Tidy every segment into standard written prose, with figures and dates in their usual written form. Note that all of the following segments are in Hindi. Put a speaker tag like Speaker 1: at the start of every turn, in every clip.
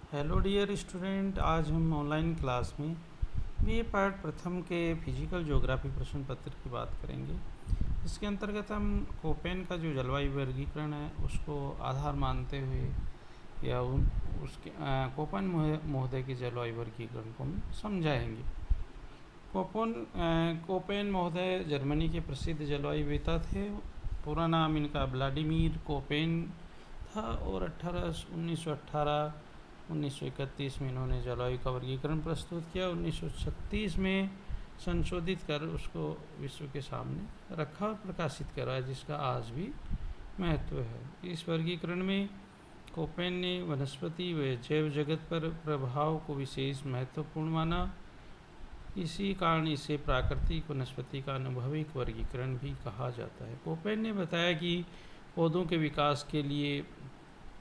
Speaker 1: हेलो डियर स्टूडेंट, आज हम ऑनलाइन क्लास में बीए पार्ट प्रथम के फिजिकल ज्योग्राफी प्रश्न पत्र की बात करेंगे। इसके अंतर्गत हम कोपेन का जो जलवायु वर्गीकरण है उसको आधार मानते हुए या उसके कोपेन महोदय के जलवायु वर्गीकरण को हम समझाएंगे। कोपेन महोदय जर्मनी के प्रसिद्ध जलवायुवेत्ता थे। पूरा नाम इनका व्लादिमीर कोपेन था और 1931 में इन्होंने जलवायु का वर्गीकरण प्रस्तुत किया। 1936 में संशोधित कर उसको विश्व के सामने रखा और प्रकाशित करवाया, जिसका आज भी महत्व है। इस वर्गीकरण में कोपेन ने वनस्पति व जैव जगत पर प्रभाव को विशेष महत्वपूर्ण माना। इसी कारण इसे प्राकृतिक वनस्पति का अनुभविक वर्गीकरण भी कहा जाता है। कोपेन ने बताया कि पौधों के विकास के लिए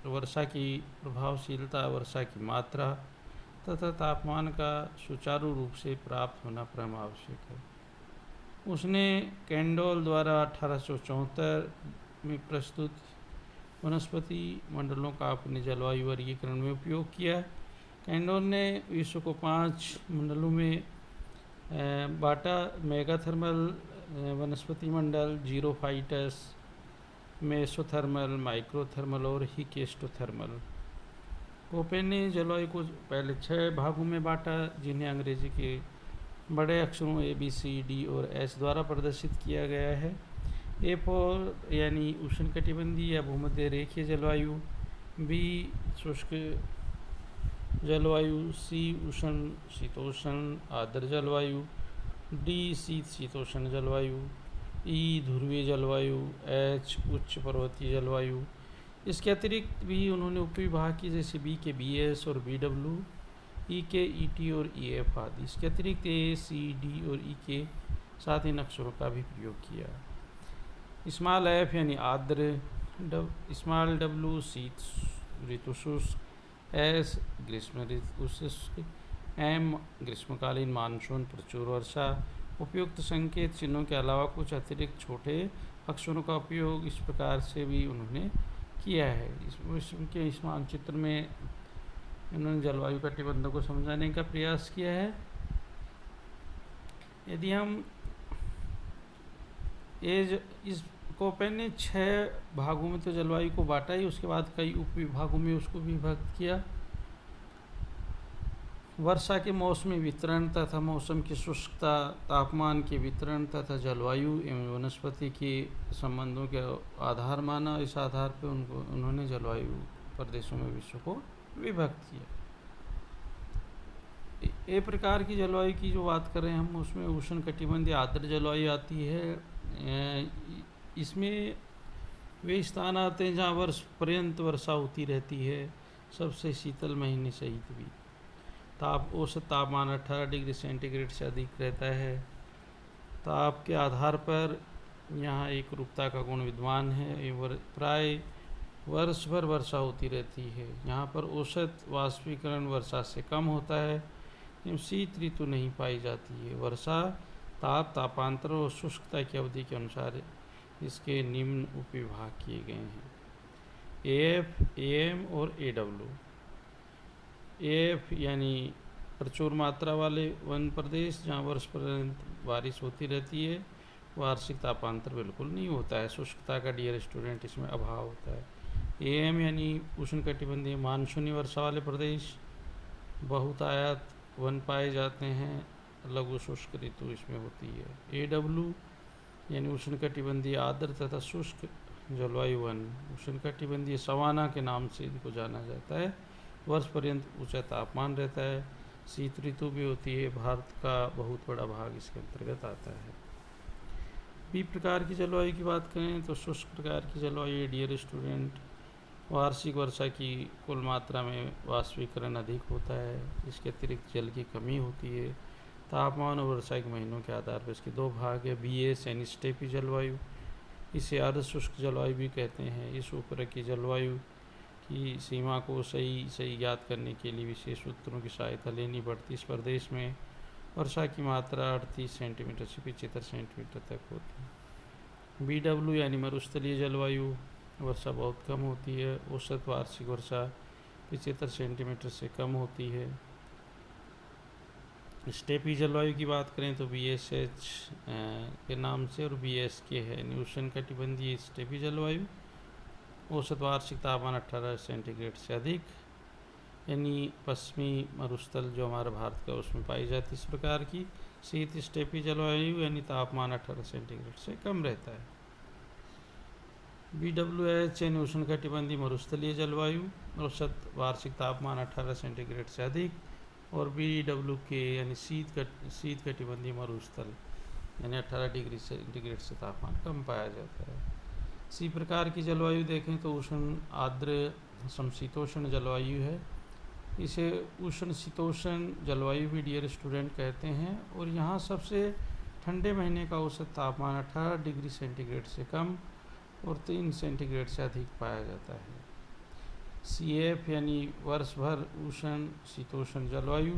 Speaker 1: वर्षा की प्रभावशीलता, वर्षा की मात्रा तथा तापमान का सुचारू रूप से प्राप्त होना परम आवश्यक है। उसने कैंडोल द्वारा 1874 में प्रस्तुत वनस्पति मंडलों का अपने जलवायु वर्गीकरण में उपयोग किया। कैंडोल ने विश्व को 5 मंडलों में बाटा: मेगाथर्मल वनस्पति मंडल, जीरोफाइटस, मेसोथर्मल, माइक्रोथर्मल और हिकेस्टोथर्मल। कोपेन ने जलवायु को पहले 6 भागों में बांटा, जिन्हें अंग्रेजी के बड़े अक्षरों ABCD और S द्वारा प्रदर्शित किया गया है। ए फॉर यानी उष्णकटिबंधीय या भूमध्य रेखीय जलवायु, B शुष्क जलवायु, C उष्ण शीतोष्ण आर्द्र जलवायु, D शीत शीतोष्ण जलवायु, E ध्रुवीय जलवायु, H उच्च पर्वतीय जलवायु। इसके अतिरिक्त भी उन्होंने उपविभाग की, जैसे B के BS और BW, E के ET और EF आदि। इसके अतिरिक्त A, C, D और E के साथ इन अक्षरों का भी प्रयोग किया। स्मॉल F यानी आर्द्र, स्मॉल W शीत ऋतु शुष्क, S ग्रीष्म ऋतु शुष्क, M ग्रीष्मकालीन मानसून प्रचुर वर्षा। उपयुक्त संकेत चिन्हों के अलावा कुछ अतिरिक्त छोटे अक्षरों का उपयोग इस प्रकार से भी उन्होंने किया है। इस मानचित्र में इन्होंने जलवायु कटिबंधों को समझाने का प्रयास किया है। यदि हम इस कोपेन ने 6 भागों में तो जलवायु को बांटा ही, उसके बाद कई उपविभागों में उसको विभक्त किया। वर्षा के मौसमी वितरण तथा मौसम की शुष्कता, तापमान के वितरण तथा जलवायु एवं वनस्पति के संबंधों के आधार माना। इस आधार पर उन्होंने जलवायु प्रदेशों में विश्व को विभक्त किया। एक प्रकार की जलवायु की जो बात करें हम, उसमें उष्ण कटिबंधीय आर्द्र जलवायु आती है। इसमें वे स्थान आते हैं जहाँ वर्ष पर्यंत वर्षा होती रहती है, सबसे शीतल महीने सहित भी। औसत तापमान 18 डिग्री सेंटीग्रेड से अधिक रहता है। ताप के आधार पर यहाँ एक रूपता का गुण विद्यमान है। प्राय वर्ष भर वर्षा होती रहती है। यहाँ पर औसत वाष्पीकरण वर्षा से कम होता है एवं शीत ऋतु नहीं पाई जाती है। वर्षा तापांतर और शुष्कता की अवधि के अनुसार इसके निम्न उपविभाग किए गए हैं: AF, AM और AW। AF यानी प्रचुर मात्रा वाले वन प्रदेश, जहाँ वर्ष पर्यंत बारिश होती रहती है, वार्षिक तापांतर बिल्कुल नहीं होता है, शुष्कता का डियर स्टूडेंट इसमें अभाव होता है। AM यानी उष्णकटिबंधीय मानसूनी वर्षा वाले प्रदेश, बहुतायत वन पाए जाते हैं, लघु शुष्क ऋतु इसमें होती है। AW यानी उष्णकटिबंधीय आर्द्र तथा शुष्क जलवायु वन, उष्णकटिबंधीय सवाना के नाम से इनको जाना जाता है। वर्ष पर्यंत ऊंचा तापमान रहता है, शीत ऋतु भी होती है। भारत का बहुत बड़ा भाग इसके अंतर्गत आता है। B प्रकार की जलवायु की बात करें तो शुष्क प्रकार की जलवायु डियर स्टूडेंट, वार्षिक वर्षा की कुल मात्रा में वाष्पीकरण अधिक होता है। इसके अतिरिक्त जल की कमी होती है। तापमान और वर्षा के महीनों के आधार पर इसके 2 भाग है: BS यानी स्टेपी जलवायु, इसे अर्ध शुष्क जलवायु भी कहते हैं। इस ऊपर की जलवायु की सीमा को सही ज्ञात करने के लिए विशेष सूत्रों की सहायता लेनी पड़ती। इस प्रदेश में वर्षा की मात्रा 38 सेंटीमीटर से 75 सेंटीमीटर तक होती है। BW यानी मरुस्थलीय जलवायु, वर्षा बहुत कम होती है। औसत वार्षिक वर्षा 75 सेंटीमीटर से कम होती है। स्टेपी जलवायु की बात करें तो BSH के नाम से और BSK है, यानी उष्णकटिबंधीय स्टेपी जलवायु। औसत वार्षिक तापमान 18 सेंटीग्रेड से अधिक, यानी पश्चिमी मरुस्थल जो हमारा भारत का उसमें पाई जाती है इस प्रकार की। शीत स्टेपी जलवायु यानी तापमान 18 सेंटीग्रेड से कम रहता है। BWH यानी उष्णकटिबंधीय मरुस्थलीय जलवायु, औसत वार्षिक तापमान 18 सेंटीग्रेड से अधिक। और BWK यानी शीत कटिबंधीय मरुस्थल यानी 18 डिग्री सेंटीग्रेड से तापमान कम पाया जाता है। इसी प्रकार की जलवायु देखें तो उष्ण आर्द्र समशीतोष्ण जलवायु है। इसे उष्ण शीतोष्ण जलवायु भी डियर स्टूडेंट कहते हैं। और यहाँ सबसे ठंडे महीने का औसत तापमान 18 डिग्री सेंटीग्रेड से कम और 3 सेंटीग्रेड से अधिक पाया जाता है। CF यानी वर्ष भर उष्ण शीतोष्ण जलवायु,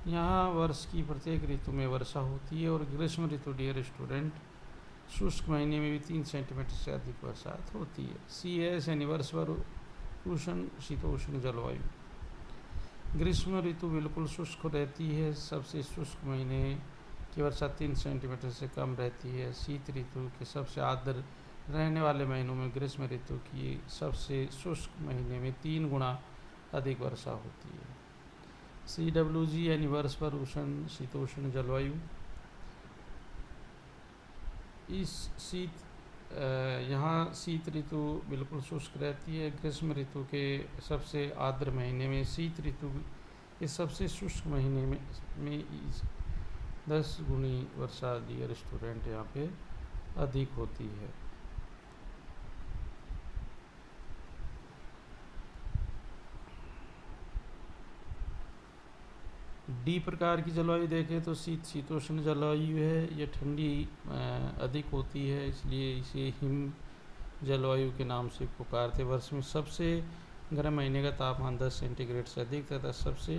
Speaker 1: यहाँ वर्ष की प्रत्येक ऋतु में वर्षा होती है और ग्रीष्म ऋतु डियर स्टूडेंट शुष्क महीने में भी 3 सेंटीमीटर से अधिक बरसात होती है। CS यानी वर्ष भर उष्ण शीतोष्ण जलवायु, ग्रीष्म ऋतु बिल्कुल शुष्क रहती है, सबसे शुष्क महीने की वर्षा 3 सेंटीमीटर से कम रहती है। शीत ऋतु के सबसे आर्द्र रहने वाले महीनों में ग्रीष्म ऋतु की सबसे शुष्क महीने में 3 गुना अधिक वर्षा होती है। CWG यानी वर्ष भर उष्ण शीतोष्ण जलवायु, यहाँ शीत ऋतु बिल्कुल शुष्क रहती है। ग्रीष्म ऋतु के सबसे आर्द्र महीने में शीत ऋतु के सबसे शुष्क महीने में 10 गुनी वर्षा डियर स्टूडेंट यहाँ पे अधिक होती है। D प्रकार की जलवायु देखें तो शीतोष्ण जलवायु है। यह ठंडी अधिक होती है, इसलिए इसे हिम जलवायु के नाम से पुकारते। वर्ष में सबसे गर्म महीने का तापमान 10 सेंटीग्रेड से अधिक तथा सबसे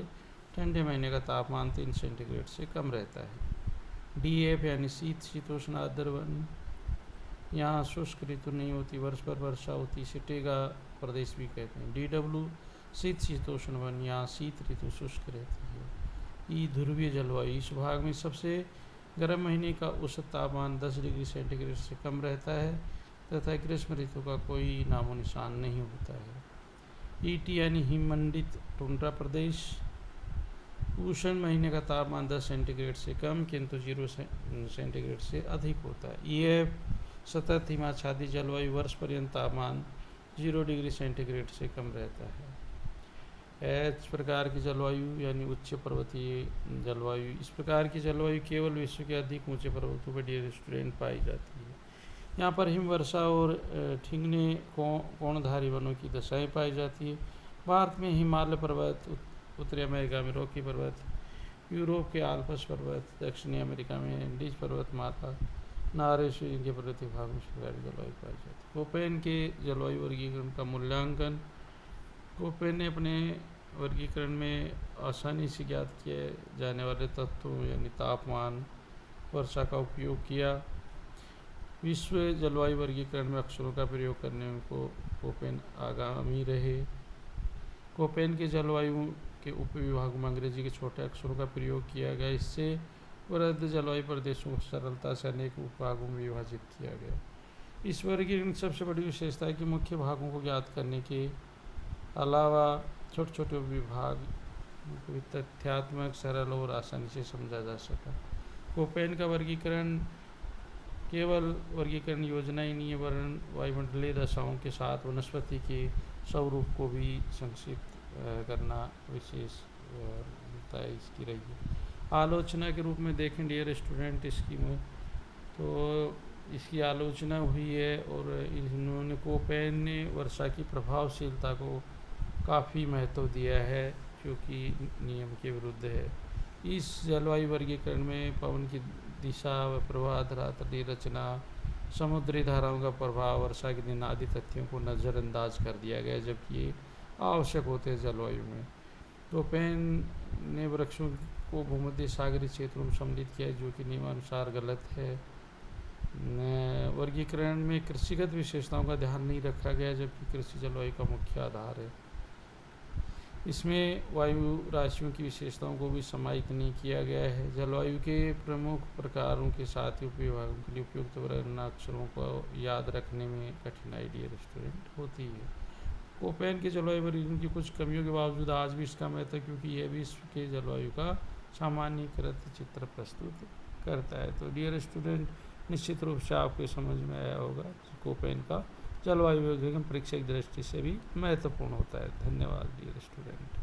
Speaker 1: ठंडे महीने का तापमान 3 सेंटीग्रेड से कम रहता है। DF यानी शीतोष्ण आर्द्र वन, यहाँ शुष्क ऋतु नहीं होती, वर्ष भर वर्षा होती, सिटेगा प्रदेश भी कहते हैं। DW शीतोष्ण वन, यहाँ शीत ऋतु शुष्क रहती है। ध्रुवीय जलवायु, इस भाग में सबसे गर्म महीने का औसत तापमान 10 डिग्री सेंटीग्रेड से कम रहता है तथा ग्रीष्म ऋतु का कोई नामो निशान नहीं होता है। ET यानी हिममंडित टुंड्रा प्रदेश, उष्ण महीने का तापमान 10 सेंटीग्रेड से कम किंतु 0 सेंटीग्रेड से अधिक होता है। EF सतत हिमाच्छादित जलवायु, वर्ष पर्यंत तापमान 0 डिग्री सेंटीग्रेड से कम रहता है। H प्रकार की जलवायु यानी उच्च पर्वतीय जलवायु, इस प्रकार की जलवायु केवल विश्व के अधिक ऊंचे पर्वतों पर डियर स्टूडेंट पाई जाती है। यहाँ पर हिमवर्षा और ठिंगने कोणधारी वनों की दशाएं पाई जाती है। भारत में हिमालय पर्वत, उत्तरी अमेरिका में रॉकी पर्वत, यूरोप के आल्प्स पर्वत, दक्षिणी अमेरिका में एंडीज पर्वतमाला, नार्वे के पर्वतीय भाग में जलवायु पाई जाती है। कोपेन के जलवायु वर्गीकरण का मूल्यांकन, कोपेन ने अपने वर्गीकरण में आसानी से ज्ञात किए जाने वाले तत्वों यानी तापमान, वर्षा का उपयोग किया। विश्व जलवायु वर्गीकरण में अक्षरों का प्रयोग करने में कोपेन आगामी रहे। कोपेन के जलवायु के उपविभागों में अंग्रेजी के छोटे अक्षरों का प्रयोग किया गया। इससे वृहद जलवायु प्रदेशों को सरलता से अनेक उपभागों में विभाजित किया गया। इस वर्गीकरण की सबसे बड़ी विशेषता है कि मुख्य भागों को ज्ञात करने के अलावा छोटे छोटे विभाग तथ्यात्मक, सरल और आसानी से समझा जा सका। कोपेन का वर्गीकरण केवल वर्गीकरण योजना ही नहीं है वरन वायुमंडलीय दशाओं के साथ वनस्पति के स्वरूप को भी संक्षिप्त करना विशेषता इसकी रही है। आलोचना के रूप में देखें डियर स्टूडेंट इसकी में तो इसकी आलोचना हुई है और इन्होंने कोपेन ने वर्षा की प्रभावशीलता को काफ़ी महत्व दिया है जो कि नियम के विरुद्ध है। इस जलवायु वर्गीकरण में पवन की दिशा व प्रवाह, धरातलीय रचना, समुद्री धाराओं का प्रभाव, वर्षा के दिन आदि तथ्यों को नज़रअंदाज कर दिया गया जबकि ये आवश्यक होते हैं जलवायु में। कोपेन ने वृक्षों को भूमध्य सागरीय क्षेत्रों में सम्मिलित किया जो कि नियमानुसार गलत है। वर्गीकरण में कृषिगत विशेषताओं का ध्यान नहीं रखा गया जबकि कृषि जलवायु का मुख्य आधार है। इसमें वायु राशियों की विशेषताओं को भी समाहित नहीं किया गया है। जलवायु के प्रमुख प्रकारों के साथ ही उपविभागों के लिए उपयुक्त वर्णाक्षरों को याद रखने में कठिनाई डियर स्टूडेंट होती है। कोपेन के जलवायु वर्गीकरण की कुछ कमियों के बावजूद आज भी इसका महत्व है, क्योंकि यह विश्व के जलवायु का सामान्यीकृत चित्र प्रस्तुत करता है। तो डियर स्टूडेंट, निश्चित रूप से आपको समझ में आया होगा कोपेन का जलवायु वर्गीकरण परीक्षा की दृष्टि से भी महत्वपूर्ण होता है। धन्यवाद डियर स्टूडेंट।